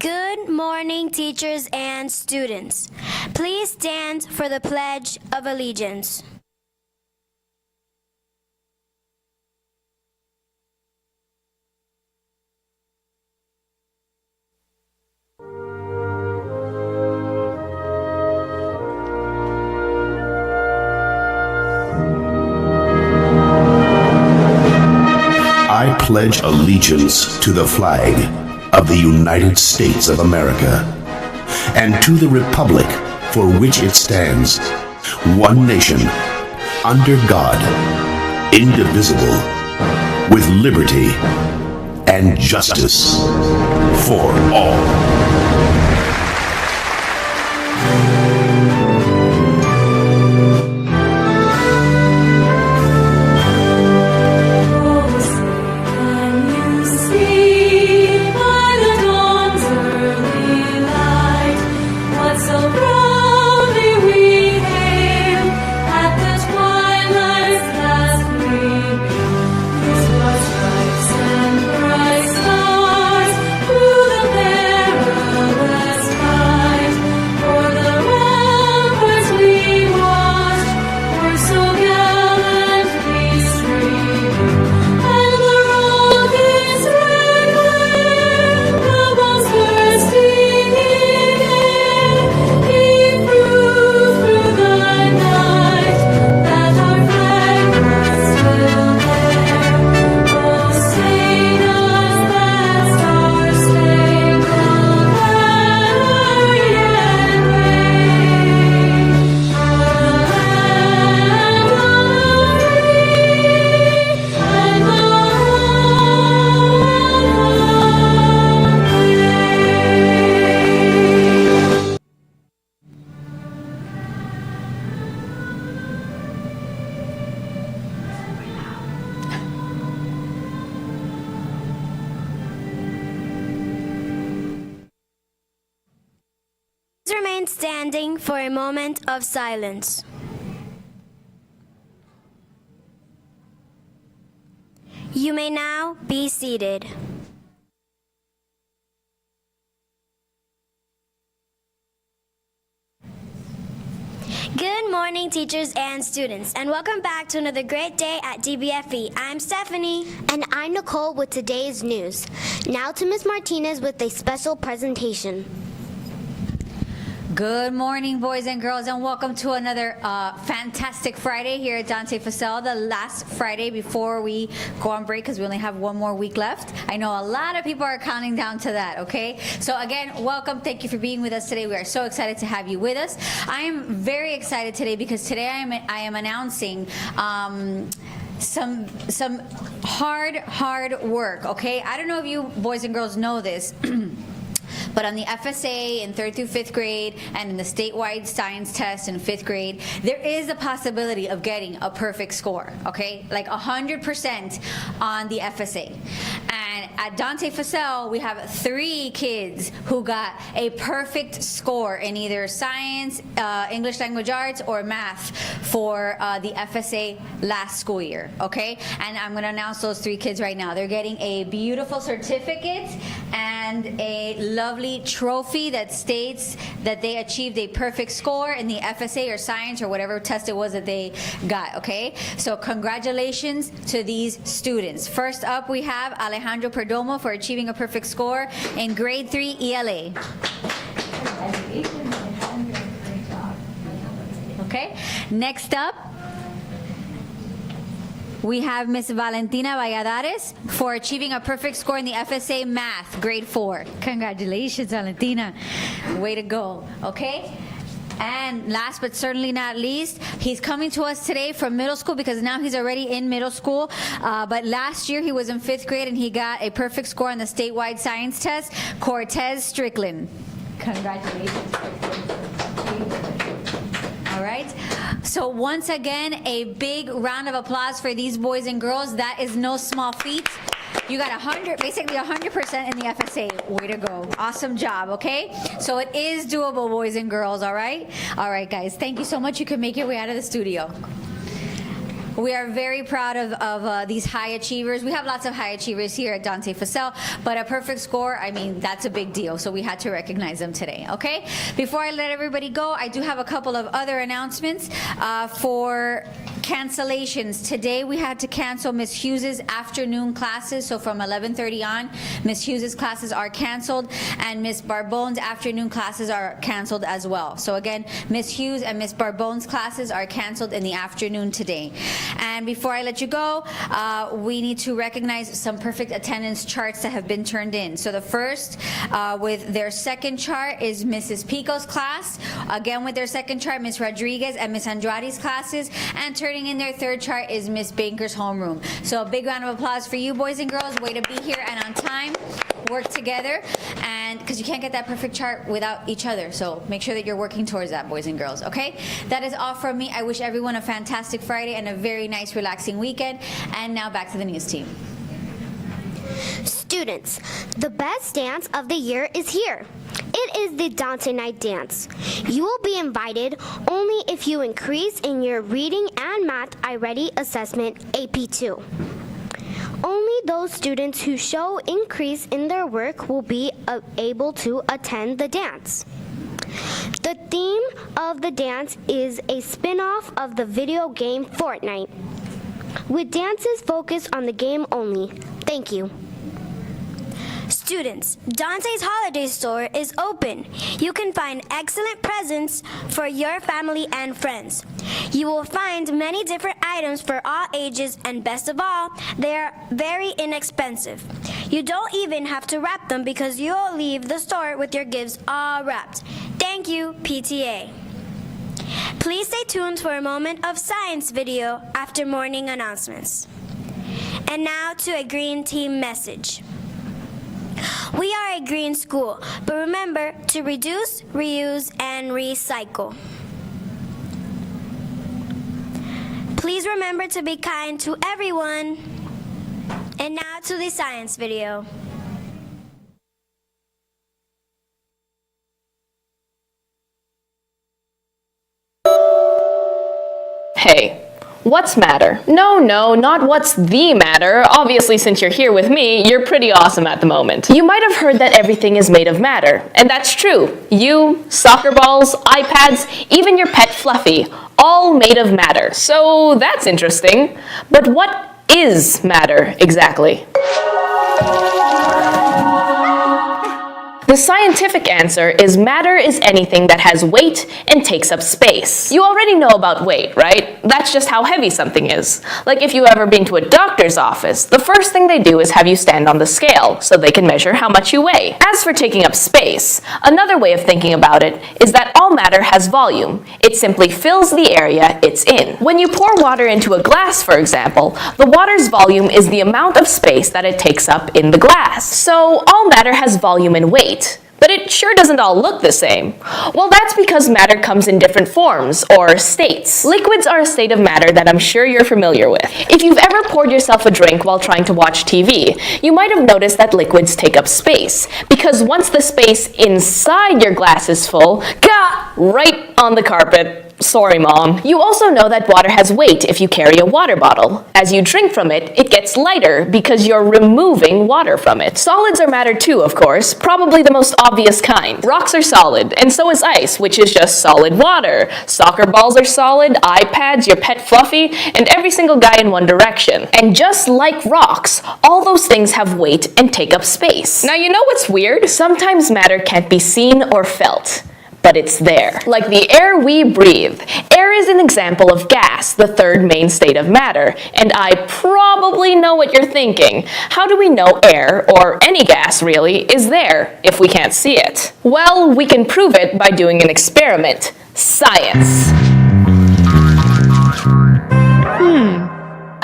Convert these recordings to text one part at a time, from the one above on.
Good morning, teachers and students. Please stand for the Pledge of Allegiance. I pledge allegiance to the flag of the United States of America and to the republic for which it stands, one nation, under God, indivisible, with liberty and justice for all. Remain standing for a moment of silence. You may now be seated. Good morning, teachers and students, and welcome back to another great day at DBFE. I'm Stephanie. And I'm Nicole with today's news. Now to Ms. Martinez with a special presentation. Good morning, boys and girls, and welcome to another fantastic Friday here at Dante Fasel, the last Friday before we go on break because we only have one more week left. I know a lot of people are counting down to that, okay? So again, welcome. Thank you for being with us today. We are so excited to have you with us. I am very excited today because today I am announcing some hard work, okay? I don't know if you boys and girls know this, but on the FSA in 3rd through 5th grade and in the statewide science test in 5th grade, there is a possibility of getting a perfect score, okay? Like 100% on the FSA. And at Dante Fasel, we have 3 kids who got a perfect score in either science, English language arts, or math for the FSA last school year, okay? And I'm gonna announce those 3 kids right now. They're getting a beautiful certificate and a lovely trophy that states that they achieved a perfect score in the FSA or science or whatever test it was that they got, okay? So congratulations to these students. First up, we have Alejandro Perdomo for achieving a perfect score in grade 3 ELA. Congratulations, Alejandro. Great job. Okay, next up, we have Miss Valentina Valladares for achieving a perfect score in the FSA Math, grade 4. Congratulations, Valentina. Way to go, okay? And last but certainly not least, he's coming to us today from middle school because now he's already in middle school. But last year he was in 5th grade and he got a perfect score on the statewide science test, Cortez Strickland. Congratulations. All right. So once again, a big round of applause for these boys and girls. That is no small feat. You got basically 100% in the FSA. Way to go. Awesome job, okay? So it is doable, boys and girls, all right? All right, guys. Thank you so much. You can make your way out of the studio. We are very proud of these high achievers. We have lots of high achievers here at Dante Facel, but a perfect score, I mean, that's a big deal. So we had to recognize them today, okay? Before I let everybody go, I do have a couple of other announcements for cancellations. Today we had to cancel Miss Hughes's afternoon classes, so from 11:30 on, Miss Hughes's classes are canceled, and Miss Barbone's afternoon classes are canceled as well. So again, Miss Hughes and Miss Barbone's classes are canceled in the afternoon today. And before I let you go, we need to recognize some perfect attendance charts that have been turned in. So the first with their second chart is Mrs. Pico's class. Again with their second chart, Miss Rodriguez and Miss Andrade's classes, and turning in their third chart is Miss Banker's homeroom. So a big round of applause for you, boys and girls. Way to be here and on time. Work together, and because you can't get that perfect chart without each other, so make sure that you're working towards that, boys and girls, okay? That is all from me. I wish everyone a fantastic Friday and a very nice, relaxing weekend. And now back to the news team. Students, the best dance of the year is here. It is the Dante Night Dance. You will be invited only if you increase in your reading and math iReady assessment AP2. Only those students who show increase in their work will be able to attend the dance. The theme of the dance is a spin-off of the video game Fortnite, with dances focused on the game only. Thank you. Students, Dante's Holiday Store is open. You can find excellent presents for your family and friends. You will find many different items for all ages, and best of all, they are very inexpensive. You don't even have to wrap them because you'll leave the store with your gifts all wrapped. Thank you, PTA. Please stay tuned for a moment of science video after morning announcements. And now to a green team message. We are a green school, but remember to reduce, reuse, and recycle. Please remember to be kind to everyone. And now to the science video. Hey. What's matter? No, not what's the matter. Obviously, since you're here with me, you're pretty awesome at the moment. You might have heard that everything is made of matter, and that's true. You, soccer balls, iPads, even your pet Fluffy, all made of matter. So that's interesting. But what is matter exactly? The scientific answer is matter is anything that has weight and takes up space. You already know about weight, right? That's just how heavy something is. Like if you've ever been to a doctor's office, the first thing they do is have you stand on the scale so they can measure how much you weigh. As for taking up space, another way of thinking about it is that all matter has volume. It simply fills the area it's in. When you pour water into a glass, for example, the water's volume is the amount of space that it takes up in the glass. So all matter has volume and weight. But it sure doesn't all look the same. Well, that's because matter comes in different forms, or states. Liquids are a state of matter that I'm sure you're familiar with. If you've ever poured yourself a drink while trying to watch TV, you might have noticed that liquids take up space, because once the space inside your glass is full, right on the carpet. Sorry, Mom. You also know that water has weight if you carry a water bottle. As you drink from it, it gets lighter because you're removing water from it. Solids are matter too, of course, probably the most obvious kind. Rocks are solid, and so is ice, which is just solid water. Soccer balls are solid, iPads, your pet Fluffy, and every single guy in One Direction. And just like rocks, all those things have weight and take up space. Now, you know what's weird? Sometimes matter can't be seen or felt, but it's there. Like the air we breathe. Air is an example of gas, the third main state of matter. And I probably know what you're thinking. How do we know air, or any gas really, is there if we can't see it? Well, we can prove it by doing an experiment. Science.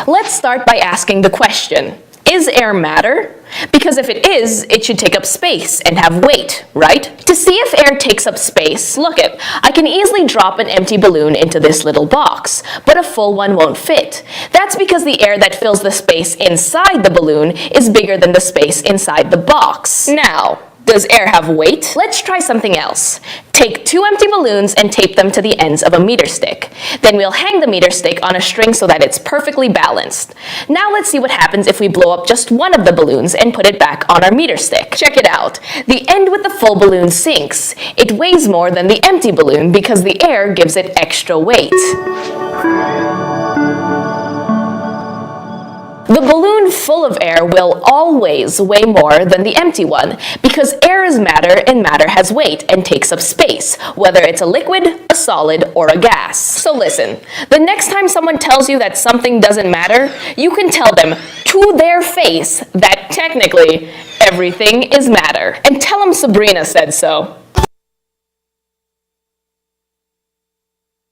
Let's start by asking the question, is air matter? Because if it is, it should take up space and have weight, right? To see if air takes up space, look it. I can easily drop an empty balloon into this little box, but a full one won't fit. That's because the air that fills the space inside the balloon is bigger than the space inside the box. Now, Does air have weight? Let's try something else. Take 2 empty balloons and tape them to the ends of a meter stick. Then we'll hang the meter stick on a string so that it's perfectly balanced. Now let's see what happens if we blow up just one of the balloons and put it back on our meter stick. Check it out. The end with the full balloon sinks. It weighs more than the empty balloon because the air gives it extra weight. The balloon full of air will always weigh more than the empty one because air is matter and matter has weight and takes up space, whether it's a liquid, a solid, or a gas. So listen, the next time someone tells you that something doesn't matter, you can tell them to their face that technically everything is matter. And tell them Sabrina said so.